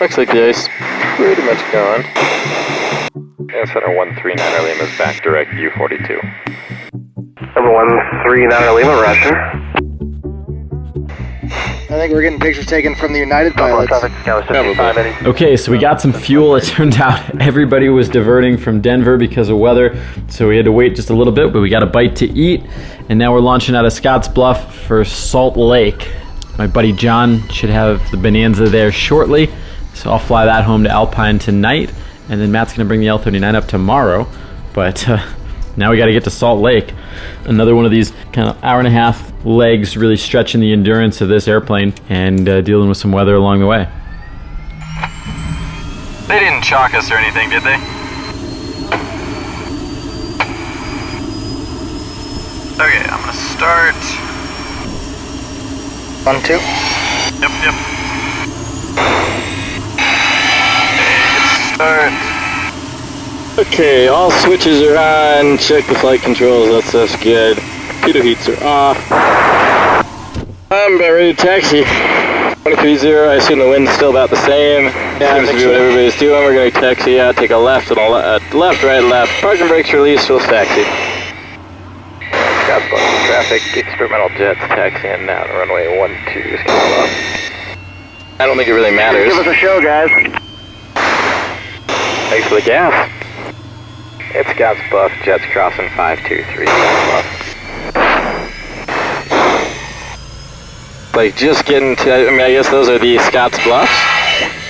Looks like the ice pretty much gone. And center 139 Lima is back direct U42. Number 139 Lima, roger. I think we're getting pictures taken from the United pilots. Okay, so we got some fuel. It turned out everybody was diverting from Denver because of weather, so we had to wait just a little bit, but we got a bite to eat, and now we're launching out of Scotts Bluff for Salt Lake. My buddy John should have the Bonanza there shortly, so I'll fly that home to Alpine tonight, and then Matt's going to bring the L-39 up tomorrow, but now we got to get to Salt Lake. Another one of these kind of hour-and-a-half legs, really stretching the endurance of this airplane and dealing with some weather along the way. They didn't chalk us or anything, did they? Okay, I'm gonna start. 1, 2. Yep. Okay, start. Okay, all switches are on. Check the flight controls, that's good. Pitot heats are off. I'm about ready to taxi. 230, I assume the wind's still about the same. Yeah, seems to be what everybody's doing. We're going to taxi out, take a left and a left, right, left. Parking brakes released, we'll taxi. Got bunch traffic, experimental jets taxiing down runway 12 is coming up. I don't think it really matters. Give us a show, guys. Thanks for the gas. It's Scotts Bluff, jets crossing 523 Scotts Bluff. Like just getting to, I mean, I guess those are the Scotts Bluffs?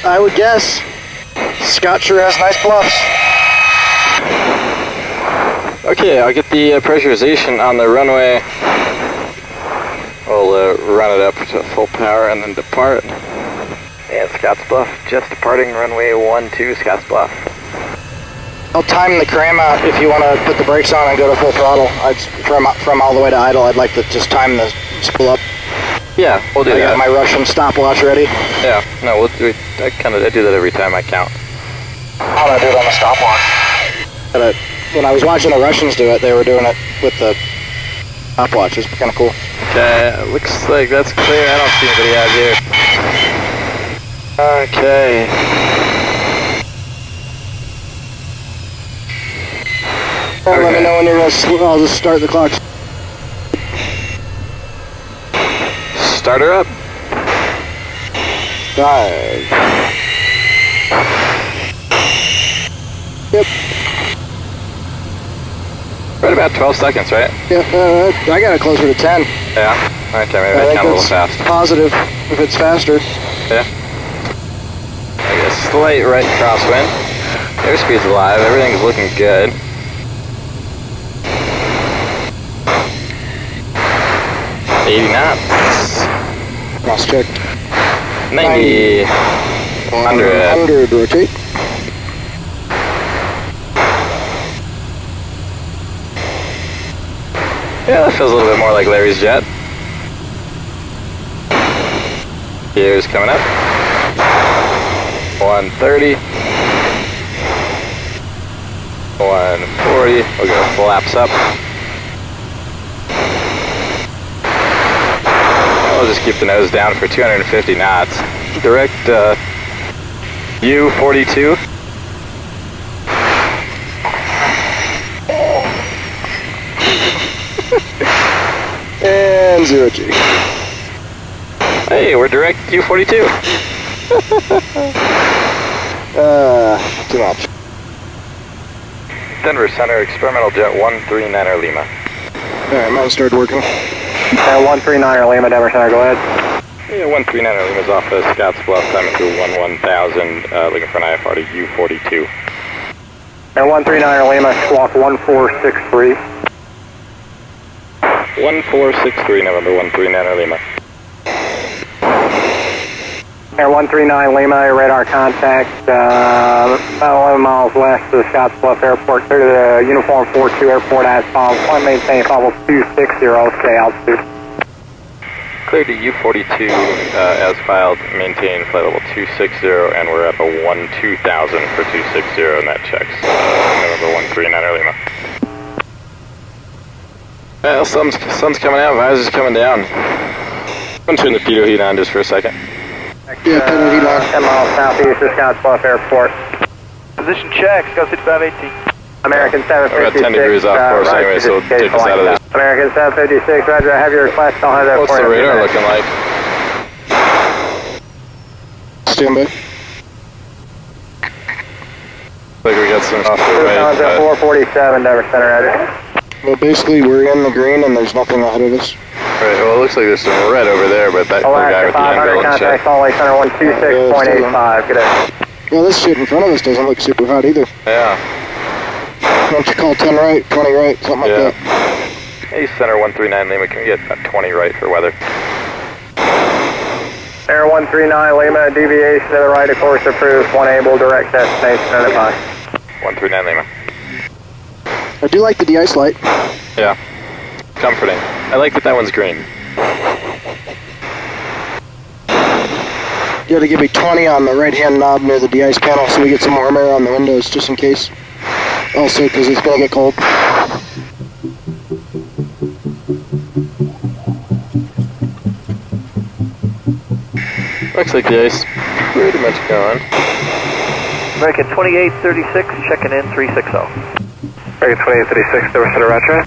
I would guess. Scott sure has nice bluffs. Okay, I'll get the pressurization on the runway. We'll run it up to full power and then depart. And Scotts Bluff, just departing runway 12 Scotts Bluff. I'll time the cram out if you want to put the brakes on and go to full throttle. From all the way to idle, I'd like to just time the spool up. Yeah, we'll do that. I got my Russian stopwatch ready. Yeah, no, I do that every time I count. How do I do it on the stopwatch? But when I was watching the Russians do it, they were doing it with the stopwatch. It's kind of cool. Okay, looks like that's clear. I don't see anybody out here. Okay. Let me know when you're going to, I'll just start the clock. Start her up. 5. Yep. Right about 12 seconds, right? Yeah, I got it closer to 10. Yeah. Okay, maybe I count a little fast. Positive if it's faster. Yeah. I guess slight right crosswind. Airspeed's alive. Everything's looking good. 80 knots. Cross check. 90. 100. Rotate. Yeah, that feels a little bit more like Larry's jet. Gears coming up. 130. 140. We'll go flaps up. We'll just keep the nose down for 250 knots. Direct U42. And 0G. Hey, we're direct U42. Too much. Denver Center, experimental jet 139 Lima. Alright, mine started working. 139 Lima, Denver Center, go ahead. Yeah, 139 Lima's off of Scotts Bluff, climbing through 1000, looking for an IFR to U42. And 139 Lima, squawk 1463. 1463, November 139 Lima. Air 139 Lima, radar contact, about 11 miles west of the Scotts Bluff Airport, clear to the Uniform 42 Airport as follows. Point maintain level 260, stay altitude. Cleared to U42 as filed, maintain flight level 260, and we're at a 12,000 for 260, and that checks November 139 Lima. Well, sun's coming out, visor's coming down. I'm going to turn the pitot heat on just for a second. Yeah, penalty line. 10 miles southeast of Scottsbluff Airport. Position check, Scout 6518. American We're 756. at 10 degrees off course anyway, so take us out of this. American 756, roger, I have your request, I'll have that What's for the you. radar looking like? Stand by. Like we got some off the Tucson's at right. 447, Denver Center, roger. Well, basically, we're in the green and there's nothing ahead of us. Right, well, it looks like there's some red over there, but that poor guy with the angle and shit. Contact Salt Lake Center 126.85, good day. Well, this shit in front of us doesn't look super hot either. Yeah. Why don't you call 10 right, 20 right, something like that. Hey, Center 139 Lima, can we get 20 right for weather? Air 139 Lima, deviation to the right of course approved, one able, direct destination identified. 139 Lima. I do like the de-ice light. Yeah. Comforting. I like that one's green. You gotta give me 20 on the right-hand knob near the de-ice panel so we get some warm air on the windows, just in case. Also, because it's gonna get cold. Looks like the ice pretty much gone. American 2836, checking in 360. American 2836, Denver Center, roger.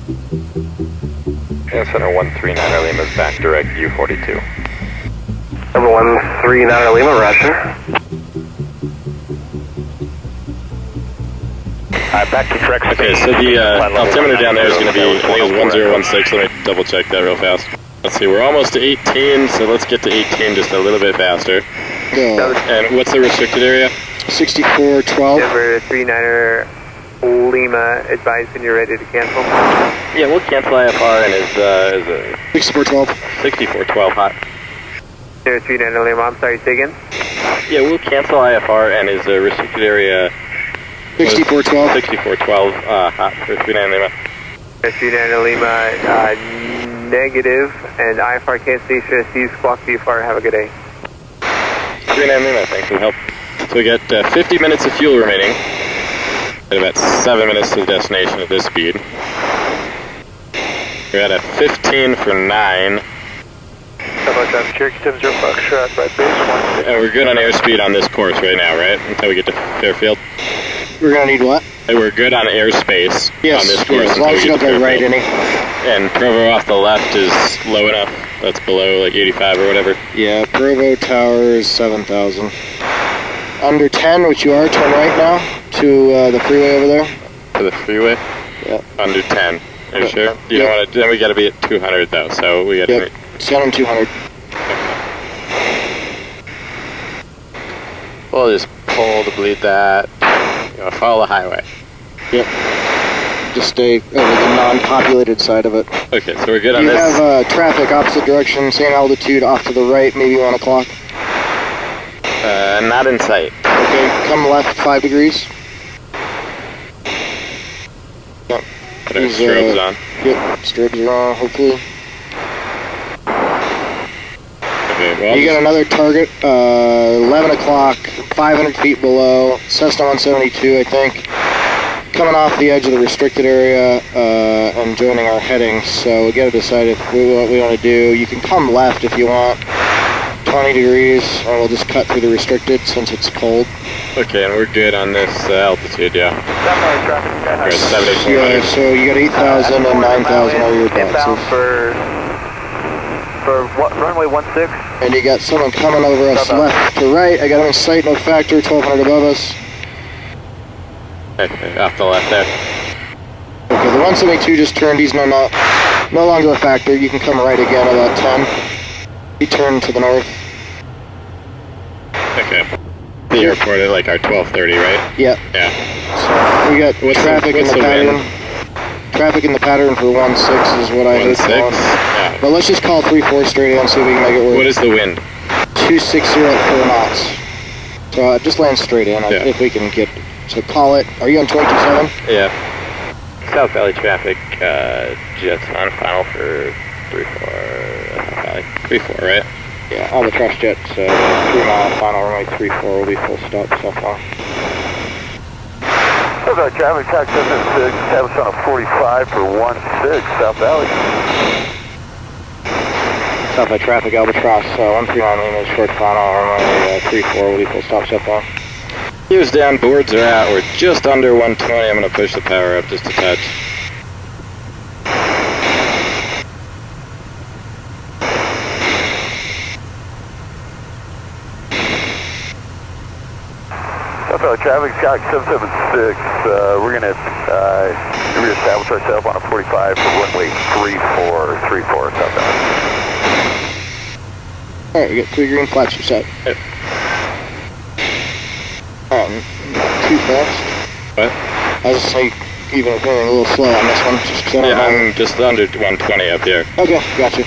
And Center 139 Lima's back direct U42. Number 139 Lima, roger. Back to direct. Okay, so the altimeter down there is going to be, I think it's 1016. Let me double check that real fast. Let's see, we're almost to 18, so let's get to 18 just a little bit faster. Yeah. And what's the restricted area? 6412. Denver 39er Lima, advise when you're ready to cancel. Yeah, we'll cancel IFR and is 6412. 6412 hot. Denver 39er Lima, I'm sorry, say again? Yeah, we'll cancel IFR and is restricted area 6412. 6412 hot for 39 Lima. Denver 39er Lima, negative, and IFR cancellation, see squawk VFR, have a good day. 39 Lima, thanks for the help. So we got 50 minutes of fuel remaining. At about 7 minutes to the destination at this speed. We're at a 15 for 9. Cherokee 70 Foxtrot, right base 1. And we're good on airspeed on this course right now, right? Until we get to Fairfield. We're gonna need what? And we're good on airspace Yes, on this course as long as you don't go right any. And Provo off the left is low enough. That's below like 85 or whatever. Yeah, Provo Tower is 7,000. Under 10, which you are, turn right now to the freeway over there. To the freeway? Yep. Under 10. Are you Yep. sure? You don't want to. Then we got to be at 200 though. So we got to. Yep. 10 and 200. We'll just pull to bleed that. You know, follow the highway. Yep. Just stay over the non-populated side of it. Okay, so we're good on You this. have traffic opposite direction, same altitude, off to the right, maybe 1 o'clock. Not in sight. Okay, come left 5 degrees. Yep. Put our These, strobes on. Yep, strobes are on, hopefully. Okay, well, You got another target, 11 o'clock, 500 feet below, Cessna 172, I think. Coming off the edge of the restricted area and joining our heading, so we gotta decide what we want to do. You can come left if you want, 20 degrees, or we'll just cut through the restricted since it's cold. okay, and we're good on this altitude, yeah. We're at 7,800. Yeah, so you got 8,000 and 9,000 over your Inbound boxes. for what, runway 16. And you got someone coming over us left to right. I got him in sight, no factor, 1,200 above us. Okay, off the left there. Okay, the 172 just turned. He's no longer a factor. You can come right again about 10. He turned to the north. Okay. The airport at like our 12:30, right? Yeah. Yeah. So we got traffic in the pattern. Traffic in the pattern for 16 is what I heard. 16? Yeah. But let's just call 34 straight in, see if we can make it work. What is the wind? 260 at 4 knots. So just land straight in if we can get. So call it. Are you on 22.7? Yeah. South Valley traffic, jets on final for 3-4. South Valley. 3-4, right? Yeah, Albatross jets, 3 mile final runway 34 will be full stop so far. Okay, driver tax 76, establish on a 45 for 16, South Valley. stop by traffic albatross, 139 Lima, short final, runway 34, will be full stop shutdown. Gears down, boards are out, we're just under 120, I'm going to push the power up just a touch. Traffic Scout 776, we're going to reestablish ourselves on a 45 for runway 34 southbound. Alright, we got 3 green flags for set. Yep. Alright, too fast. What? I was just like, even if going a little slow on this one, just because Yeah, I'm just under 120 up here. Okay, gotcha.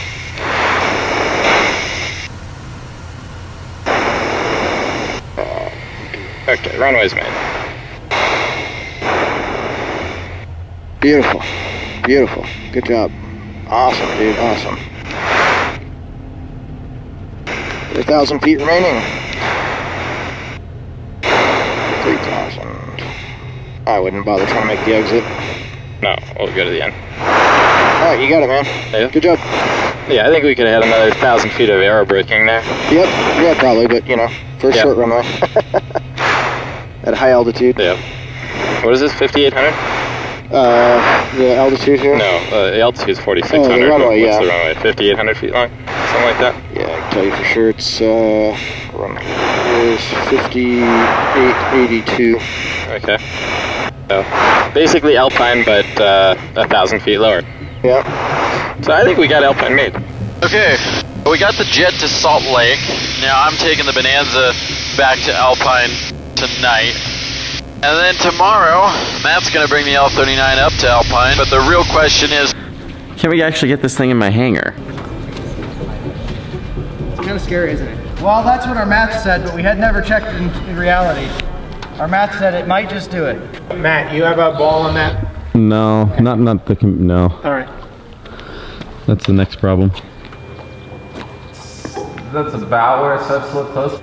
Okay, runway's made. Beautiful. Beautiful. Good job. Awesome, dude. Awesome. 3,000 feet remaining. 3,000. I wouldn't bother trying to make the exit. No, we'll go to the end. Alright, you got it, man. Yeah. Good job. Yeah, I think we could have had another 1,000 feet of aero braking there. Yep. Yeah, probably, but you know, first Yep. short runway. At high altitude. Yeah. What is this, 5,800? The altitude here? No, the altitude is 4,600. Oh, the runway, What's yeah. the runway? 5,800 feet long? Something like that? Yeah, I can tell you for sure it's, runway is 5882. Okay. So, basically Alpine, but 1,000 feet lower. Yeah. So I think we got Alpine made. Okay, we got the jet to Salt Lake. Now I'm taking the Bonanza back to Alpine tonight. And then tomorrow, Matt's gonna bring the L-39 up to Alpine. But the real question is, can we actually get this thing in my hangar? It's kind of scary, isn't it? Well, that's what our math said, but we had never checked it in reality. Our math said it might just do it. Matt, you have a ball on that? No, not no. All right. That's the next problem. That's about where it starts to look close.